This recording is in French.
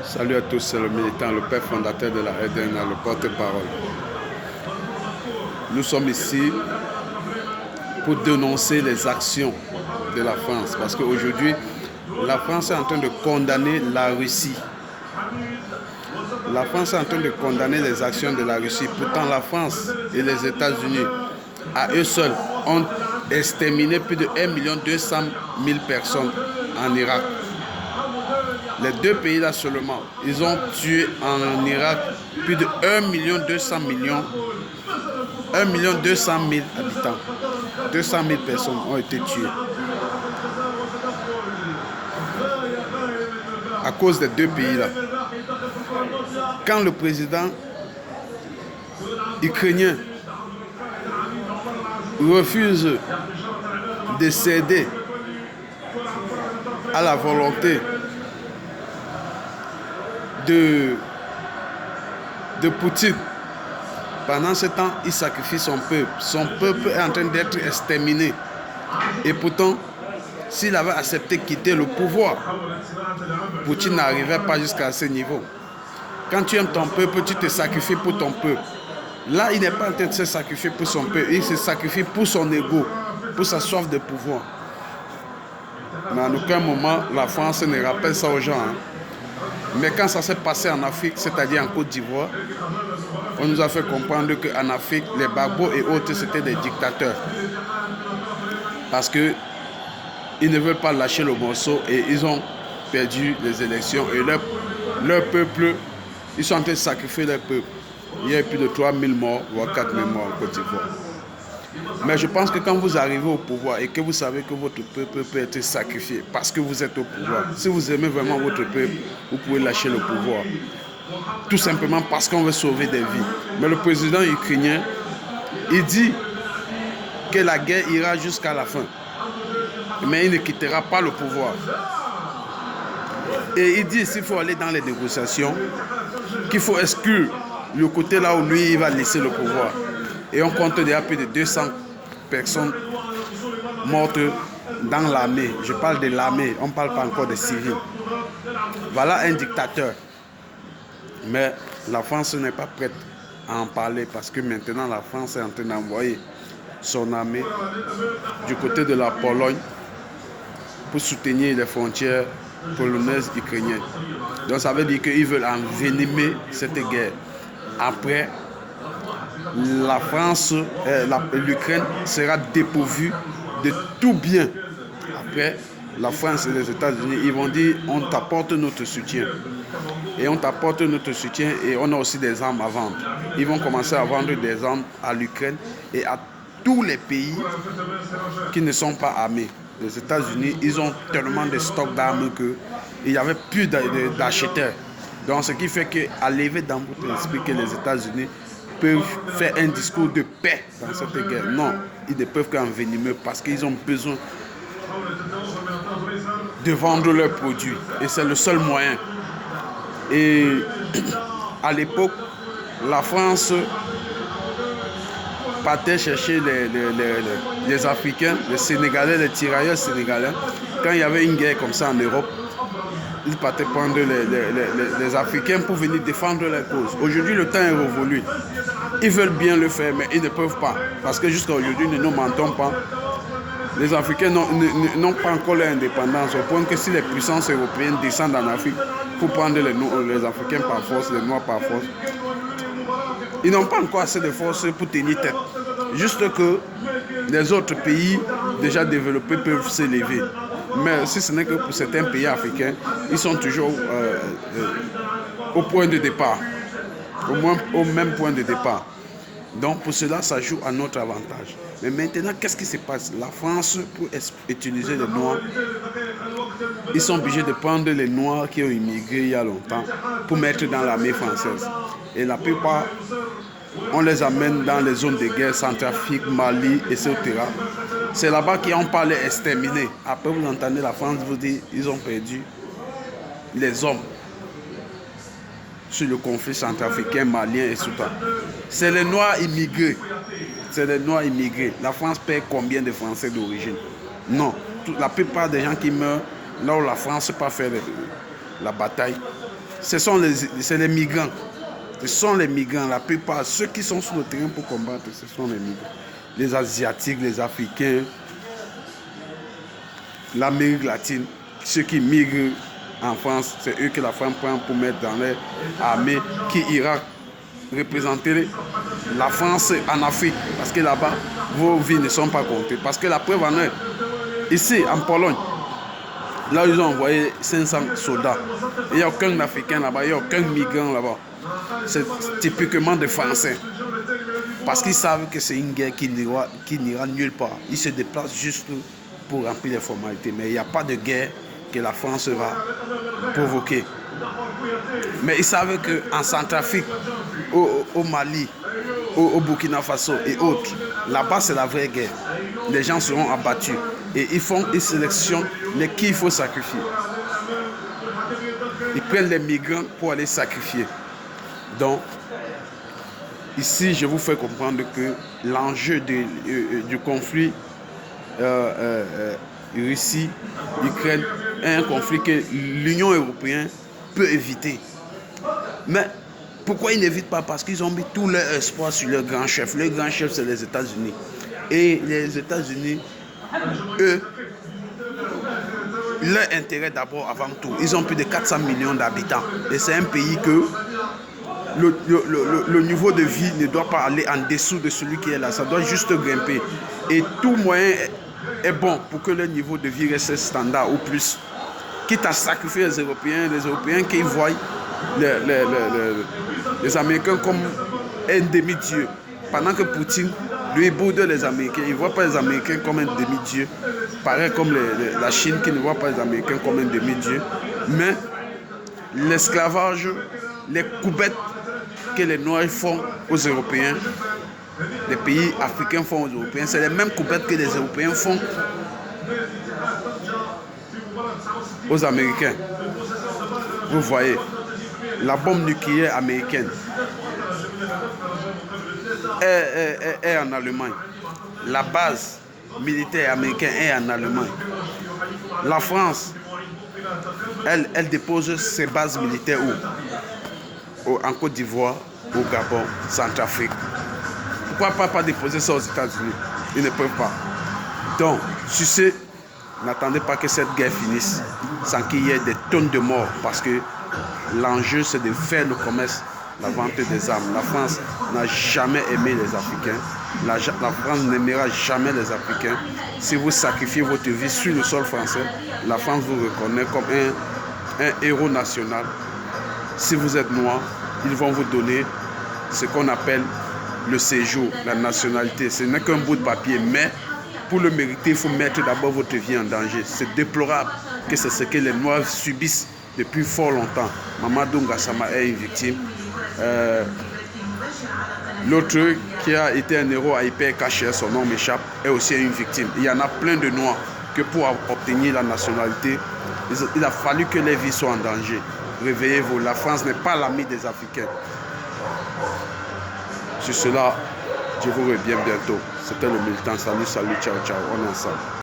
Salut à tous, c'est le militant, le père fondateur de la RDNA, le porte-parole. Nous sommes ici pour dénoncer les actions de la France. Parce qu'aujourd'hui, la France est en train de condamner la Russie. La France est en train de condamner les actions de la Russie. Pourtant, la France et les États-Unis, à eux seuls, ont exterminé plus de 1 200 000 personnes en Irak. Les deux pays-là seulement, ils ont tué en Irak plus de 1 200 000 habitants. 200 000 personnes ont été tuées. À cause des deux pays-là. Quand le président ukrainien refuse de céder à la volonté de Poutine, pendant ce temps, il sacrifie son peuple. Son peuple est en train d'être exterminé. Et pourtant, s'il avait accepté de quitter le pouvoir, Poutine n'arrivait pas jusqu'à ce niveau. Quand tu aimes ton peuple, tu te sacrifies pour ton peuple. Là, il n'est pas en train de se sacrifier pour son peuple. Il se sacrifie pour son ego, pour sa soif de pouvoir. Mais en aucun moment, la France ne rappelle ça aux gens. Mais quand ça s'est passé en Afrique, c'est-à-dire en Côte d'Ivoire, on nous a fait comprendre qu'en Afrique, les Gbagbo et autres, c'était des dictateurs. Parce qu'ils ne veulent pas lâcher le morceau et ils ont perdu les élections. Et leur peuple, ils sont en train de sacrifier leur peuple. Il y a eu plus de 3 000 morts, voire 4 000 morts en Côte d'Ivoire. Mais je pense que quand vous arrivez au pouvoir et que vous savez que votre peuple peut être sacrifié parce que vous êtes au pouvoir, si vous aimez vraiment votre peuple, vous pouvez lâcher le pouvoir. Tout simplement parce qu'on veut sauver des vies. Mais le président ukrainien, il dit que la guerre ira jusqu'à la fin. Mais il ne quittera pas le pouvoir. Et il dit qu'il faut aller dans les négociations, qu'il faut exclure le côté là où lui, il va laisser le pouvoir. Et on compte déjà plus de 200 personnes mortes dans l'armée. Je parle de l'armée, on ne parle pas encore des civils. Voilà un dictateur. Mais la France n'est pas prête à en parler parce que maintenant la France est en train d'envoyer son armée du côté de la Pologne pour soutenir les frontières polonaises ukrainiennes. Donc ça veut dire qu'ils veulent envenimer cette guerre. Après, la France, l'Ukraine sera dépourvue de tout bien. Après, la France et les États-Unis, ils vont dire on t'apporte notre soutien. Et on t'apporte notre soutien et on a aussi des armes à vendre. Ils vont commencer à vendre des armes à l'Ukraine et à tous les pays qui ne sont pas armés. Les États-Unis, ils ont tellement de stocks d'armes qu'il n'y avait plus d'acheteurs. Donc ce qui fait qu'à lever dans votre esprit que les États-Unis peuvent faire un discours de paix dans cette guerre. Non, ils ne peuvent qu'envenimer parce qu'ils ont besoin de vendre leurs produits. Et c'est le seul moyen. Et à l'époque, la France partait chercher les Africains, les Sénégalais, les tirailleurs sénégalais. Quand il y avait une guerre comme ça en Europe, ils partaient prendre les Africains pour venir défendre leur cause. Aujourd'hui, le temps est révolu. Ils veulent bien le faire, mais ils ne peuvent pas. Parce que jusqu'à aujourd'hui, nous ne mentons pas. Les Africains n'ont pas encore leur indépendance. Au point que si les puissances européennes descendent en Afrique pour prendre les Africains par force, les Noirs par force, ils n'ont pas encore assez de force pour tenir tête. Juste que les autres pays déjà développés peuvent s'élever. Mais si ce n'est que pour certains pays africains, ils sont toujours au point de départ. Au moins au même point de départ. Donc pour cela, ça joue à notre avantage. Mais maintenant, qu'est-ce qui se passe? La France, pour utiliser les Noirs, ils sont obligés de prendre les Noirs qui ont immigré il y a longtemps pour mettre dans l'armée française. Et la plupart, on les amène dans les zones de guerre, Centrafrique, Mali, etc. C'est là-bas qu'on parle exterminer. Après, vous entendez la France vous dire ils ont perdu les hommes sur le conflit centrafricain, malien et soudan. C'est les Noirs immigrés. C'est les Noirs immigrés. La France perd combien de Français d'origine? Non. La plupart des gens qui meurent là où la France n'a pas fait la bataille, c'est les migrants. Ce sont les migrants, la plupart, ceux qui sont sur le terrain pour combattre, ce sont les migrants. Les Asiatiques, les Africains, l'Amérique latine, ceux qui migrent en France, c'est eux que la France prend pour mettre dans leur armée qui ira représenter la France en Afrique. Parce que là-bas, vos vies ne sont pas comptées. Parce que la preuve en est, ici, en Pologne, là, ils ont envoyé 500 soldats. Il n'y a aucun Africain là-bas, il n'y a aucun migrant là-bas. C'est typiquement des Français. Parce qu'ils savent que c'est une guerre qui n'ira nulle part. Ils se déplacent juste pour remplir les formalités. Mais il n'y a pas de guerre que la France va provoquer. Mais ils savent qu'en Centrafrique, au Mali, au Burkina Faso et autres, là-bas c'est la vraie guerre. Les gens seront abattus. Et ils font une sélection de qui il faut sacrifier. Ils prennent les migrants pour aller sacrifier. Donc, ici, je vous fais comprendre que l'enjeu du conflit Russie-Ukraine est un conflit que l'Union européenne peut éviter. Mais pourquoi ils n'évitent pas? Parce qu'ils ont mis tout leur espoir sur leur grand chef. Le grand chef, c'est les États-Unis. Et les États-Unis, eux, leur intérêt d'abord, avant tout, ils ont plus de 400 millions d'habitants. Et c'est un pays que le niveau de vie ne doit pas aller en dessous de celui qui est là. Ça doit juste grimper. Et tout moyen est bon pour que le niveau de vie reste standard ou plus. Quitte à sacrifier les Européens qui voient les Américains comme un demi-dieu. Pendant que Poutine, lui, boude les Américains. Il ne voit pas les Américains comme un demi-dieu. Pareil comme la Chine qui ne voit pas les Américains comme un demi-dieu. Mais l'esclavage, les coubettes que les Noirs font aux Européens, les pays africains font aux Européens, c'est les mêmes coupettes que les Européens font aux Américains. Vous voyez, la bombe nucléaire américaine est en Allemagne. La base militaire américaine est en Allemagne. La France, elle dépose ses bases militaires où? En Côte d'Ivoire, au Gabon, Centrafrique. Pourquoi pas déposer ça aux États-Unis? Ils ne peuvent pas. Donc, sur ce, n'attendez pas que cette guerre finisse sans qu'il y ait des tonnes de morts, parce que l'enjeu, c'est de faire le commerce, la vente des armes. La France n'a jamais aimé les Africains. La France n'aimera jamais les Africains. Si vous sacrifiez votre vie sur le sol français, la France vous reconnaît comme un héros national. Si vous êtes noir, ils vont vous donner ce qu'on appelle le séjour, la nationalité. Ce n'est qu'un bout de papier, mais pour le mériter, il faut mettre d'abord votre vie en danger. C'est déplorable que c'est ce que les Noirs subissent depuis fort longtemps. Mamadou Ngassama est une victime. L'autre qui a été un héros à hyper caché, son nom m'échappe, est aussi une victime. Il y en a plein de Noirs que pour obtenir la nationalité, il a fallu que les vies soient en danger. Réveillez-vous, la France n'est pas l'ami des Africains. Sur cela, je vous reviens bientôt. C'était le militant. Salut, ciao, ciao, on est ensemble.